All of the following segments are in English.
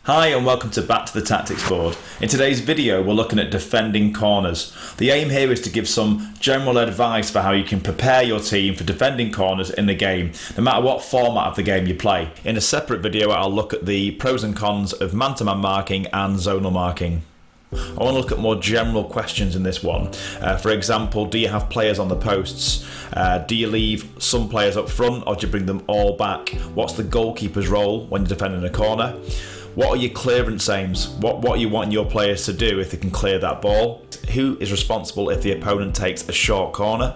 Hi and welcome to Back to the Tactics board. In today's video we're looking at defending corners. The aim here is to give some general advice for how you can prepare your team for defending corners in the game, no matter what format of the game you play. In a separate video I'll look at the pros and cons of man-to-man marking and zonal marking. I want to look at more general questions in this one. For example, do you have players on the posts? Do you leave some players up front or do you bring them all back? What's the goalkeeper's role when you're defending a corner? What are your clearance aims? What are you wanting your players to do if they can clear that ball? Who is responsible if the opponent takes a short corner?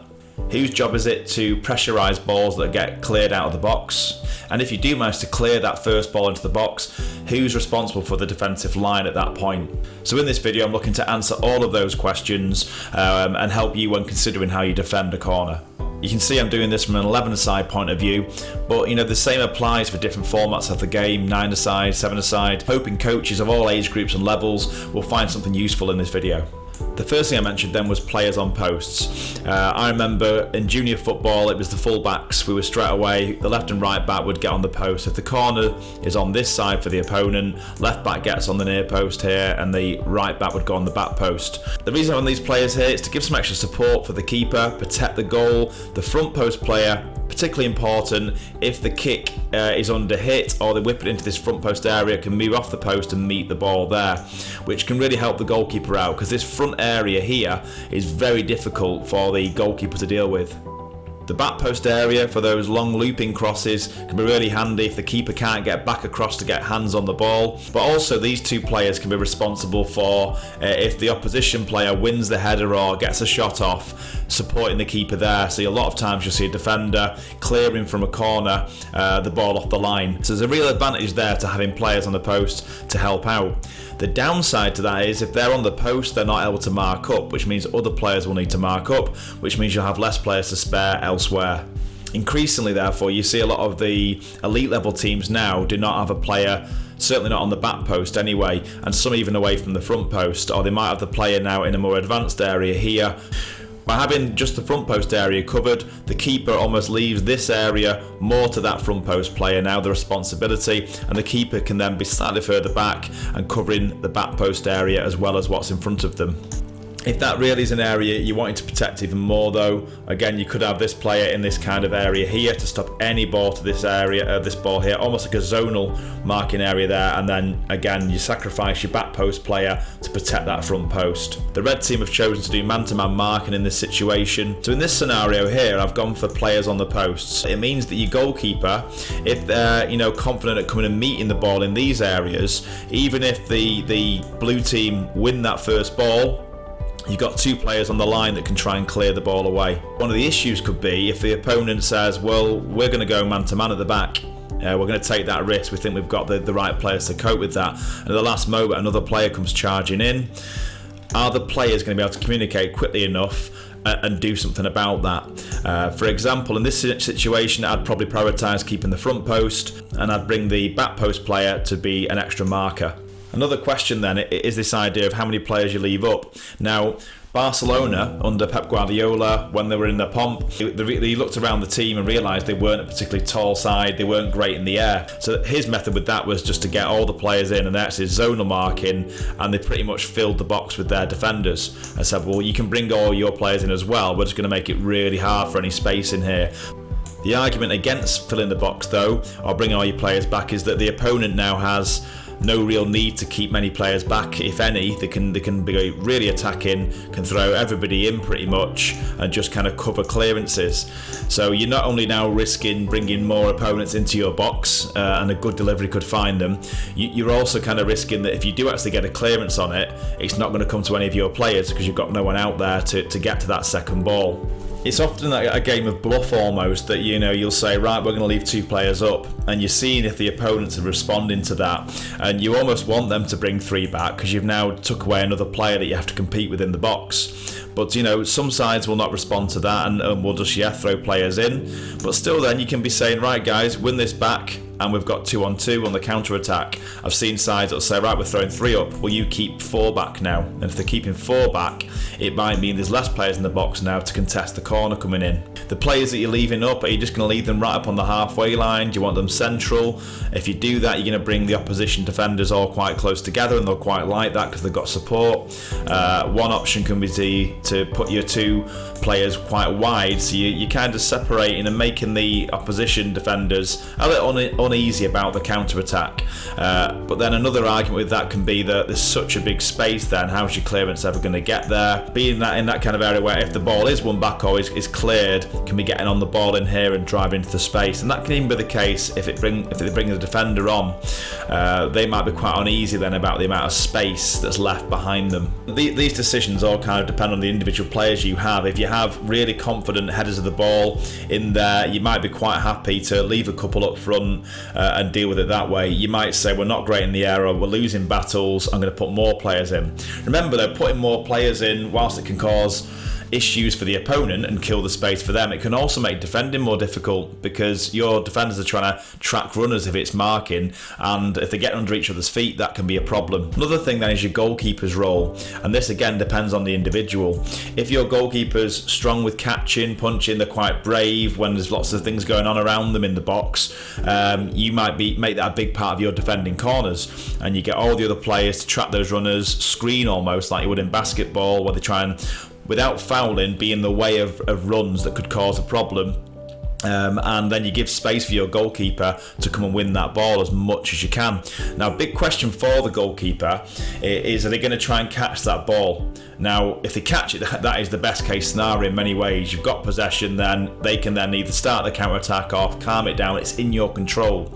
Whose job is it to pressurise balls that get cleared out of the box? And if you do manage to clear that first ball into the box, who's responsible for the defensive line at that point? So in this video I'm looking to answer all of those questions and help you when considering how you defend a corner. You can see I'm doing this from an 11-a-side point of view, but the same applies for different formats of the game, 9-a-side, 7-a-side. Hoping coaches of all age groups and levels will find something useful in this video. The first thing I mentioned then was players on posts. I remember in junior football it was the full-backs. We were straight away, the left and right back would get on the post. If the corner is on this side for the opponent, left back gets on the near post here and the right back would go on the back post. The reason I'm on these players here is to give some extra support for the keeper, protect the goal. The front post player, particularly important if the kick is under hit or they whip it into this front post area, can move off the post and meet the ball there, which can really help the goalkeeper out because this front area here is very difficult for the goalkeeper to deal with. The back post area for those long looping crosses can be really handy if the keeper can't get back across to get hands on the ball. But also these two players can be responsible for if the opposition player wins the header or gets a shot off, supporting the keeper there. So a lot of times you'll see a defender clearing from a corner the ball off the line. So there's a real advantage there to having players on the post to help out. The downside to that is if they're on the post they're not able to mark up, which means other players will need to mark up, which means you'll have less players to spare elsewhere. Increasingly therefore you see a lot of the elite level teams now do not have a player, certainly not on the back post anyway, and some even away from the front post, or they might have the player now in a more advanced area here. By having just the front post area covered, the keeper almost leaves this area more to that front post player now, the responsibility, and the keeper can then be slightly further back and covering the back post area as well as what's in front of them. If that really is an area you're wanting to protect even more though, again you could have this player in this kind of area here to stop any ball to this area, this ball here, almost like a zonal marking area there, and then again you sacrifice your back post player to protect that front post. The red team have chosen to do man-to-man marking in this situation. So in this scenario here I've gone for players on the posts. It means that your goalkeeper, if they're confident at coming and meeting the ball in these areas, even if the blue team win that first ball, you've got two players on the line that can try and clear the ball away. One of the issues could be if the opponent says, well, we're going to go man-to-man at the back, we're going to take that risk, we think we've got the right players to cope with that, and at the last moment another player comes charging in. Are the players going to be able to communicate quickly enough and do something about that? For example, in this situation I'd probably prioritise keeping the front post and I'd bring the back post player to be an extra marker. Another question then is this idea of how many players you leave up. Now, Barcelona under Pep Guardiola, when they were in their pomp, they looked around the team and realised they weren't a particularly tall side, they weren't great in the air. So his method with that was just to get all the players in and actually zonal marking, and they pretty much filled the box with their defenders. I said, well, you can bring all your players in as well, we're just going to make it really hard for any space in here. The argument against filling the box though, or bringing all your players back, is that the opponent now has no real need to keep many players back, if any. They can be really attacking, can throw everybody in pretty much and just kind of cover clearances. So you're not only now risking bringing more opponents into your box and a good delivery could find them, you're also kind of risking that if you do actually get a clearance on it, it's not going to come to any of your players because you've got no one out there to get to that second ball. It's often a game of bluff almost, that you'll say, right, we're going to leave two players up, and you're seeing if the opponents are responding to that, and you almost want them to bring three back because you've now took away another player that you have to compete with in the box. But some sides will not respond to that and will just throw players in. But still then you can be saying, right guys, win this back and we've got 2-on-2 on the counter attack, I've seen sides that say, right, we're throwing 3 up, will you keep 4 back now? And if they're keeping 4 back, it might mean there's less players in the box now to contest the corner coming in. The players that you're leaving up, are you just going to leave them right up on the halfway line? Do you want them central? If you do that, you're going to bring the opposition defenders all quite close together, and they'll quite like that because they've got support. One option can be to put your 2 players quite wide, so you're kind of separating and making the opposition defenders a little uneasy about the counter attack. But then another argument with that can be that there's such a big space there, and how's your clearance ever going to get there? Being that in that kind of area where if the ball is won back or is cleared, can be getting on the ball in here and drive into the space, and that can even be the case if they bring the defender on. They might be quite uneasy then about the amount of space that's left behind them. These decisions all kind of depend on the individual players you have. If you have really confident headers of the ball in there, you might be quite happy to leave a couple up front and deal with it that way. You might say, we're not great in the air, or we're losing battles, I'm going to put more players in. Remember though, putting more players in, whilst it can cause issues for the opponent and kill the space for them, it can also make defending more difficult, because your defenders are trying to track runners if it's marking, and if they get under each other's feet, that can be a problem. Another thing then is your goalkeeper's role, and this again depends on the individual. If your goalkeeper's strong with catching, punching, they're quite brave when there's lots of things going on around them in the box, you might make that a big part of your defending corners, and you get all the other players to track those runners, screen almost like you would in basketball, where they try and, without fouling, be in the way of runs that could cause a problem. And then you give space for your goalkeeper to come and win that ball as much as you can. Now, big question for the goalkeeper is, are they going to try and catch that ball? Now, if they catch it, that is the best case scenario in many ways. You've got possession, then they can then either start the counter attack off, calm it down, it's in your control.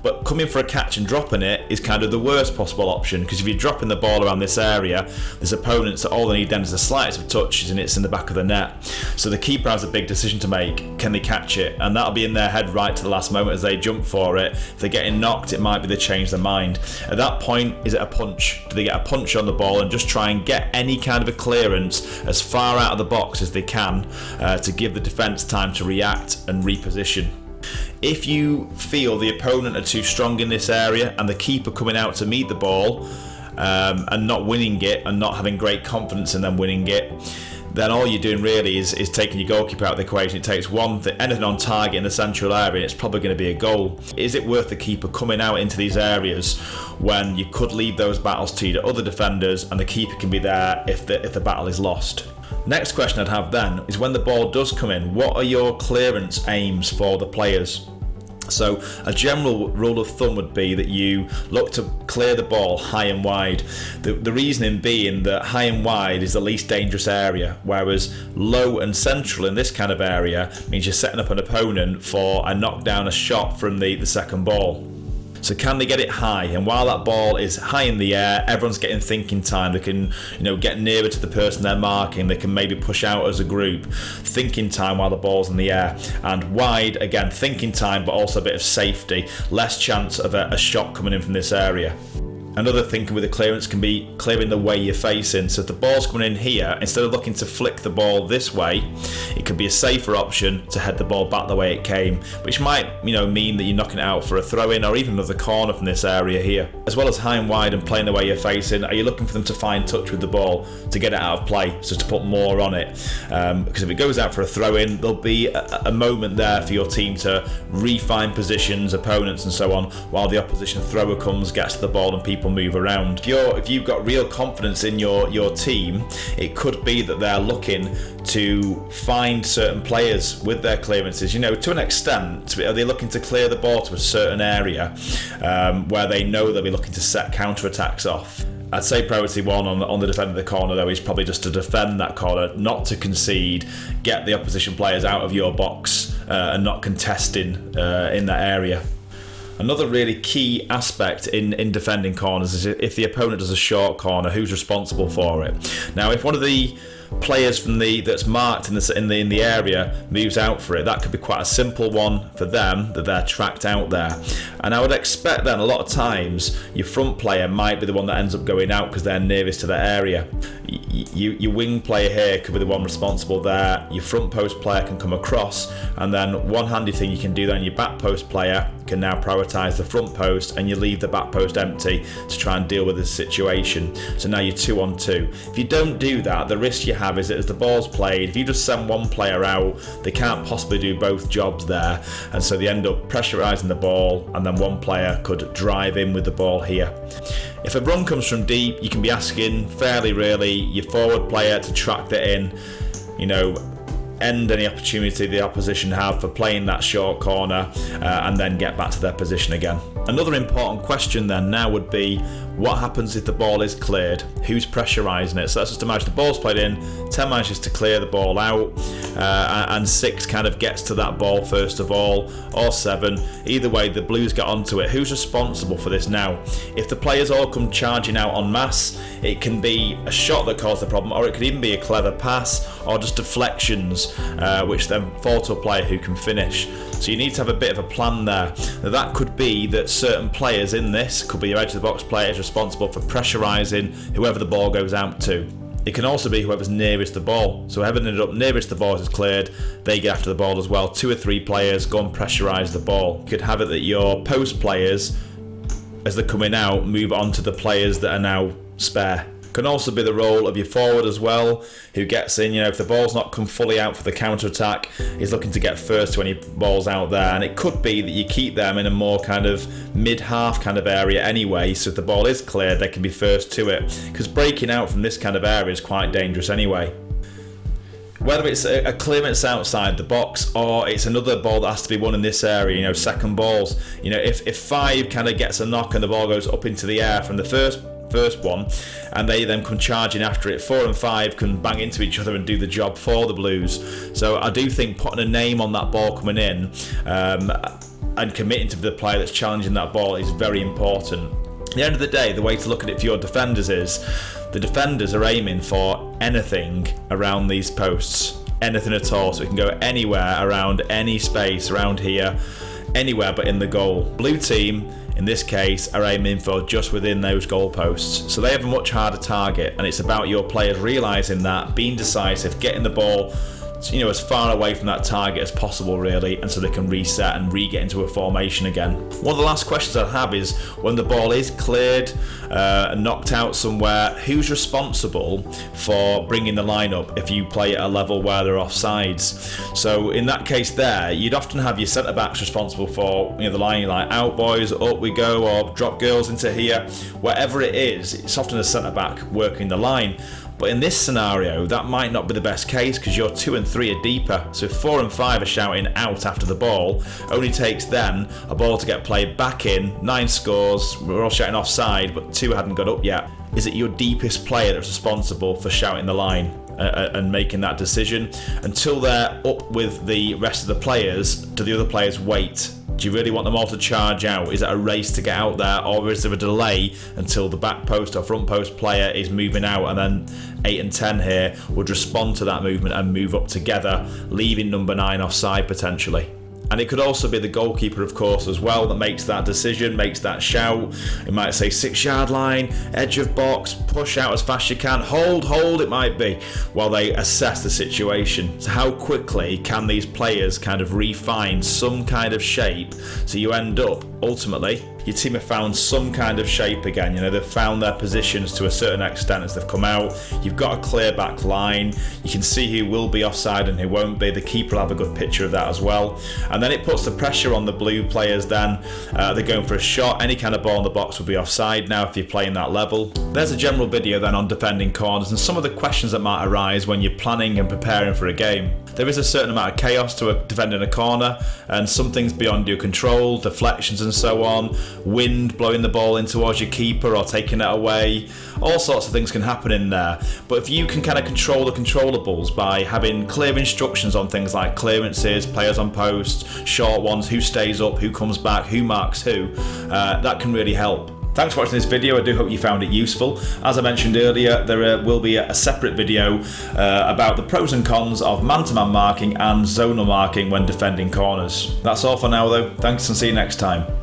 But coming for a catch and dropping it is kind of the worst possible option, because if you're dropping the ball around this area, there's opponents that all they need then is the slightest of touches and it's in the back of the net. So the keeper has a big decision to make. Can they catch it? And that'll be in their head right to the last moment as they jump for it. If they're getting knocked, it might be they change their mind. At that point, is it a punch? Do they get a punch on the ball and just try and get any kind of a clearance as far out of the box as they can to give the defence time to react and reposition? If you feel the opponent are too strong in this area and the keeper coming out to meet the ball and not winning it and not having great confidence in them winning it, then all you're doing really is taking your goalkeeper out of the equation. It takes anything on target in the central area, and it's probably going to be a goal. Is it worth the keeper coming out into these areas when you could leave those battles to your other defenders and the keeper can be there if the battle is lost? Next question I'd have then is, when the ball does come in, what are your clearance aims for the players? So a general rule of thumb would be that you look to clear the ball high and wide. The reasoning being that high and wide is the least dangerous area, whereas low and central in this kind of area means you're setting up an opponent for a knockdown, a shot from the second ball. So can they get it high? And while that ball is high in the air, everyone's getting thinking time. They can, get nearer to the person they're marking. They can maybe push out as a group. Thinking time while the ball's in the air. And wide, again, thinking time, but also a bit of safety. Less chance of a shot coming in from this area. Another thinking with the clearance can be clearing the way you're facing. So if the ball's coming in here, instead of looking to flick the ball this way, it could be a safer option to head the ball back the way it came, which might mean that you're knocking it out for a throw-in or even another corner from this area here. As well as high and wide and playing the way you're facing, are you looking for them to find touch with the ball to get it out of play, so to put more on it? Because if it goes out for a throw-in, there'll be a moment there for your team to refine positions, opponents and so on, while the opposition thrower comes, gets to the ball and people move around. If you've got real confidence in your team, it could be that they're looking to find certain players with their clearances. To an extent, are they looking to clear the ball to a certain area where they know they'll be looking to set counter-attacks off? I'd say priority one on the defender of the corner, though, is probably just to defend that corner, not to concede, get the opposition players out of your box and not contesting in that area. Another really key aspect in defending corners is if the opponent does a short corner, who's responsible for it? Now, if one of the players from that's marked in the area moves out for it, that could be quite a simple one for them, that they're tracked out there. And I would expect then a lot of times your front player might be the one that ends up going out because they're nearest to the area. Your wing player here could be the one responsible there. Your front post player can come across, and then one handy thing you can do then, your back post player can now prioritise the front post and you leave the back post empty to try and deal with the situation. So now you're 2 on 2. If you don't do that, the risk you have is that as the ball's played, if you just send one player out, they can't possibly do both jobs there, and so they end up pressurising the ball, and then one player could drive in with the ball here. If a run comes from deep, you can be asking fairly really your forward player to track that in, end any opportunity the opposition have for playing that short corner, and then get back to their position again. Another important question then now would be, what happens if the ball is cleared? Who's pressurising it? So let's just imagine the ball's played in, 10 manages to clear the ball out, and 6 kind of gets to that ball first of all, or 7. Either way, the Blues get onto it. Who's responsible for this now? If the players all come charging out en masse, it can be a shot that caused the problem, or it could even be a clever pass, or just deflections, which then fall to a player who can finish. So you need to have a bit of a plan there. Now, that could be that certain players in this, could be your edge of the box player, is responsible for pressurising whoever the ball goes out to. It can also be whoever's nearest the ball. So whoever ended up nearest the ball is cleared, they get after the ball as well. 2 or 3 players go and pressurise the ball. You could have it that your post players, as they're coming out, move on to the players that are now spare. Can also be the role of your forward as well, who gets in, if the ball's not come fully out for the counter-attack, is looking to get first to any balls out there. And it could be that you keep them in a more kind of mid-half kind of area anyway, so if the ball is cleared, they can be first to it. Because breaking out from this kind of area is quite dangerous anyway. Whether it's a clearance outside the box or it's another ball that has to be won in this area, second balls. If 5 kind of gets a knock and the ball goes up into the air from the first one, and they then come charging after it, 4 and 5 can bang into each other and do the job for the Blues. So I do think putting a name on that ball coming in, and committing to the player that's challenging that ball is very important. At the end of the day, the way to look at it for your defenders is, the defenders are aiming for anything around these posts, anything at all, so it can go anywhere around any space around here, anywhere but in the goal. Blue team, in this case, are aiming for just within those goalposts. So they have a much harder target, and it's about your players realising that, being decisive, getting the ball as far away from that target as possible really, and so they can reset and re-get into a formation again. One of the last questions I have is, when the ball is cleared and knocked out somewhere, who's responsible for bringing the line up if you play at a level where they're offsides? So in that case there, you'd often have your centre backs responsible for the line, like out boys, up we go, or drop girls into here. Whatever it is, it's often a centre back working the line. But in this scenario, that might not be the best case, because your 2 and 3 are deeper. So if 4 and 5 are shouting out after the ball, only takes then a ball to get played back in, 9 scores, we're all shouting offside, but 2 hadn't got up yet. Is it your deepest player that's responsible for shouting the line and making that decision? Until they're up with the rest of the players, do the other players wait? Do you really want them all to charge out? Is it a race to get out there, or is there a delay until the back post or front post player is moving out, and then 8 and 10 here would respond to that movement and move up together, leaving number 9 offside potentially? And it could also be the goalkeeper, of course, as well, that makes that decision, makes that shout. It might say 6-yard line, edge of box, push out as fast as you can, hold, it might be, while they assess the situation. So how quickly can these players kind of refine some kind of shape, so you end up, ultimately, your team have found some kind of shape again. They've found their positions to a certain extent as they've come out. You've got a clear back line. You can see who will be offside and who won't be. The keeper will have a good picture of that as well. And then it puts the pressure on the Blue players then. They're going for a shot. Any kind of ball in the box will be offside now if you're playing that level. There's a general video then on defending corners and some of the questions that might arise when you're planning and preparing for a game. There is a certain amount of chaos to defending a corner, and some things beyond your control, deflections and so on, wind blowing the ball in towards your keeper or taking it away. All sorts of things can happen in there. But if you can kind of control the controllables by having clear instructions on things like clearances, players on post, short ones, who stays up, who comes back, who marks who, that can really help. Thanks for watching this video. I do hope you found it useful. As I mentioned earlier, there will be a separate video about the pros and cons of man-to-man marking and zonal marking when defending corners. That's all for now though. Thanks and see you next time.